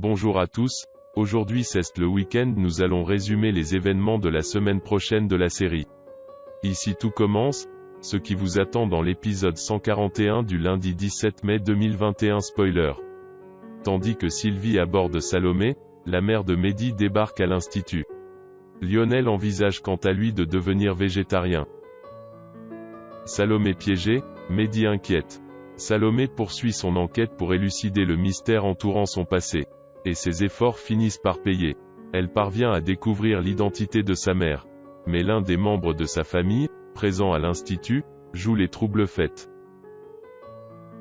Bonjour à tous, aujourd'hui c'est le week-end, nous allons résumer les événements de la semaine prochaine de la série. Ici tout commence, ce qui vous attend dans l'épisode 141 du lundi 17 mai 2021 spoiler. Tandis que Sylvie aborde Salomé, la mère de Mehdi débarque à l'institut. Lionel envisage quant à lui de devenir végétarien. Salomé piégée, Mehdi inquiète. Salomé poursuit son enquête pour élucider le mystère entourant son passé. Et ses efforts finissent par payer. Elle parvient à découvrir l'identité de sa mère. Mais l'un des membres de sa famille, présent à l'institut, joue les trouble-fêtes.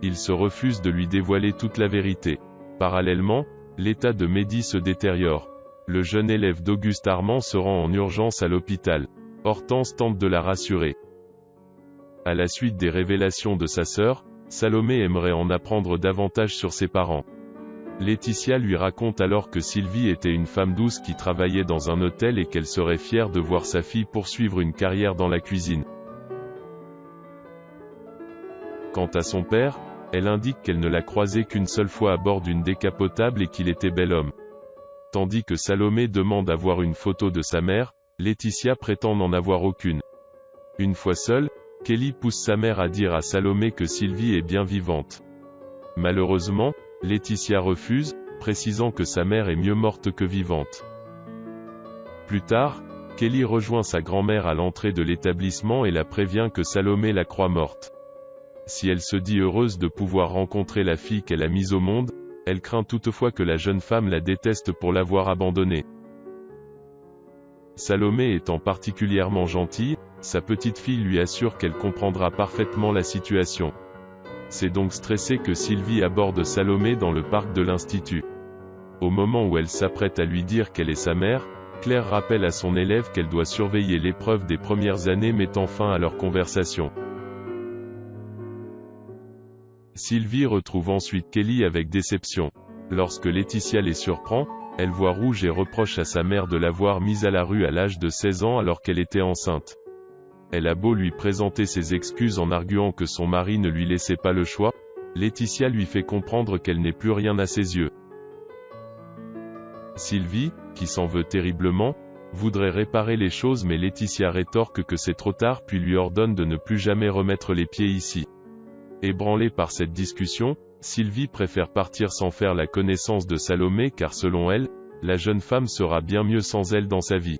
Il se refuse de lui dévoiler toute la vérité. Parallèlement, l'état de Mehdi se détériore. Le jeune élève d'Auguste Armand se rend en urgence à l'hôpital. Hortense tente de la rassurer. À la suite des révélations de sa sœur, Salomé aimerait en apprendre davantage sur ses parents. Laetitia lui raconte alors que Sylvie était une femme douce qui travaillait dans un hôtel et qu'elle serait fière de voir sa fille poursuivre une carrière dans la cuisine. Quant à son père, elle indique qu'elle ne l'a croisé qu'une seule fois à bord d'une décapotable et qu'il était bel homme. Tandis que Salomé demande à voir une photo de sa mère, Laetitia prétend n'en avoir aucune. Une fois seule, Kelly pousse sa mère à dire à Salomé que Sylvie est bien vivante. Malheureusement, Laetitia refuse, précisant que sa mère est mieux morte que vivante. Plus tard, Kelly rejoint sa grand-mère à l'entrée de l'établissement et la prévient que Salomé la croit morte. Si elle se dit heureuse de pouvoir rencontrer la fille qu'elle a mise au monde, elle craint toutefois que la jeune femme la déteste pour l'avoir abandonnée. Salomé étant particulièrement gentille, sa petite fille lui assure qu'elle comprendra parfaitement la situation. C'est donc stressée que Sylvie aborde Salomé dans le parc de l'institut. Au moment où elle s'apprête à lui dire qu'elle est sa mère, Claire rappelle à son élève qu'elle doit surveiller l'épreuve des premières années mettant fin à leur conversation. Sylvie retrouve ensuite Kelly avec déception. Lorsque Laetitia les surprend, elle voit rouge et reproche à sa mère de l'avoir mise à la rue à l'âge de 16 ans alors qu'elle était enceinte. Elle a beau lui présenter ses excuses en arguant que son mari ne lui laissait pas le choix, Laetitia lui fait comprendre qu'elle n'est plus rien à ses yeux. Sylvie, qui s'en veut terriblement, voudrait réparer les choses mais Laetitia rétorque que c'est trop tard puis lui ordonne de ne plus jamais remettre les pieds ici. Ébranlée par cette discussion, Sylvie préfère partir sans faire la connaissance de Salomé car selon elle, la jeune femme sera bien mieux sans elle dans sa vie.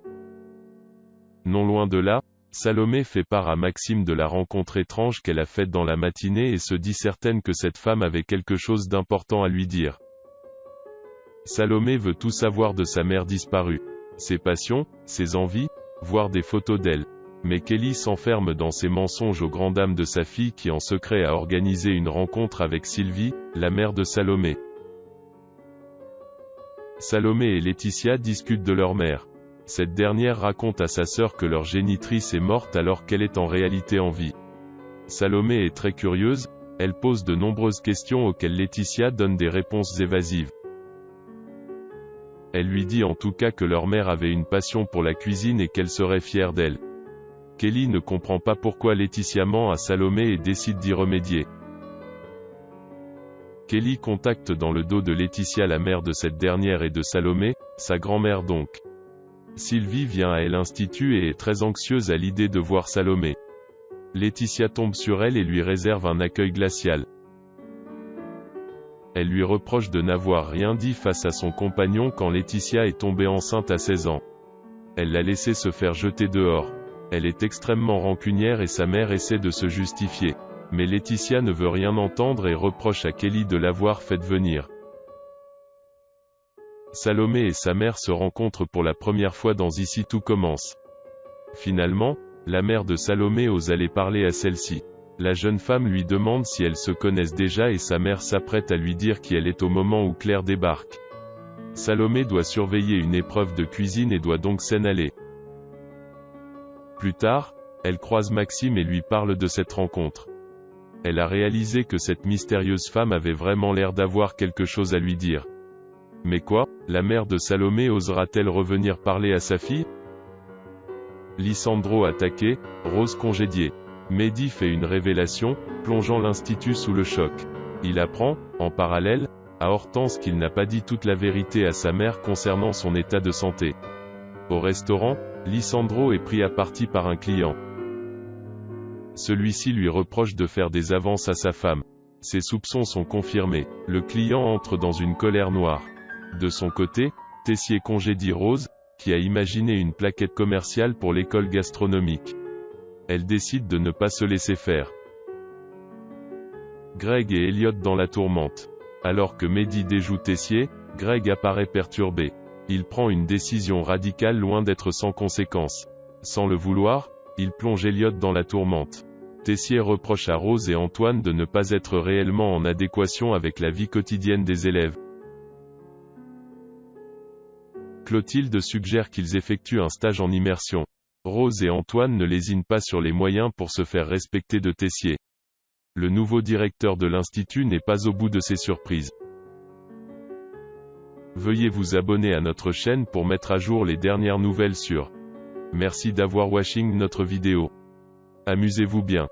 Non loin de là, Salomé fait part à Maxime de la rencontre étrange qu'elle a faite dans la matinée et se dit certaine que cette femme avait quelque chose d'important à lui dire. Salomé veut tout savoir de sa mère disparue. Ses passions, ses envies, voire des photos d'elle. Mais Kelly s'enferme dans ses mensonges aux grandes dames de sa fille qui en secret a organisé une rencontre avec Sylvie, la mère de Salomé. Salomé et Laetitia discutent de leur mère. Cette dernière raconte à sa sœur que leur génitrice est morte alors qu'elle est en réalité en vie. Salomé est très curieuse, elle pose de nombreuses questions auxquelles Laetitia donne des réponses évasives. Elle lui dit en tout cas que leur mère avait une passion pour la cuisine et qu'elle serait fière d'elle. Kelly ne comprend pas pourquoi Laetitia ment à Salomé et décide d'y remédier. Kelly contacte dans le dos de Laetitia la mère de cette dernière et de Salomé, sa grand-mère donc. Sylvie vient à l'institut et est très anxieuse à l'idée de voir Salomé. Laetitia tombe sur elle et lui réserve un accueil glacial. Elle lui reproche de n'avoir rien dit face à son compagnon quand Laetitia est tombée enceinte à 16 ans. Elle l'a laissé se faire jeter dehors. Elle est extrêmement rancunière et sa mère essaie de se justifier. Mais Laetitia ne veut rien entendre et reproche à Kelly de l'avoir faite venir. Salomé et sa mère se rencontrent pour la première fois dans Ici tout commence. Finalement, la mère de Salomé ose aller parler à celle-ci. La jeune femme lui demande si elles se connaissent déjà et sa mère s'apprête à lui dire qui elle est au moment où Claire débarque. Salomé doit surveiller une épreuve de cuisine et doit donc s'en aller. Plus tard, elle croise Maxime et lui parle de cette rencontre. Elle a réalisé que cette mystérieuse femme avait vraiment l'air d'avoir quelque chose à lui dire. Mais quoi, la mère de Salomé osera-t-elle revenir parler à sa fille? Lisandro attaqué, Rose congédiée. Mehdi fait une révélation, plongeant l'institut sous le choc. Il apprend, en parallèle, à Hortense qu'il n'a pas dit toute la vérité à sa mère concernant son état de santé. Au restaurant, Lisandro est pris à partie par un client. Celui-ci lui reproche de faire des avances à sa femme. Ses soupçons sont confirmés. Le client entre dans une colère noire. De son côté, Tessier congédie Rose, qui a imaginé une plaquette commerciale pour l'école gastronomique. Elle décide de ne pas se laisser faire. Greg et Elliot dans la tourmente. Alors que Mehdi déjoue Tessier, Greg apparaît perturbé. Il prend une décision radicale loin d'être sans conséquence. Sans le vouloir, il plonge Elliot dans la tourmente. Tessier reproche à Rose et Antoine de ne pas être réellement en adéquation avec la vie quotidienne des élèves. Clotilde suggère qu'ils effectuent un stage en immersion. Rose et Antoine ne lésinent pas sur les moyens pour se faire respecter de Tessier. Le nouveau directeur de l'institut n'est pas au bout de ses surprises. Veuillez vous abonner à notre chaîne pour mettre à jour les dernières nouvelles sur. Merci d'avoir watching notre vidéo. Amusez-vous bien.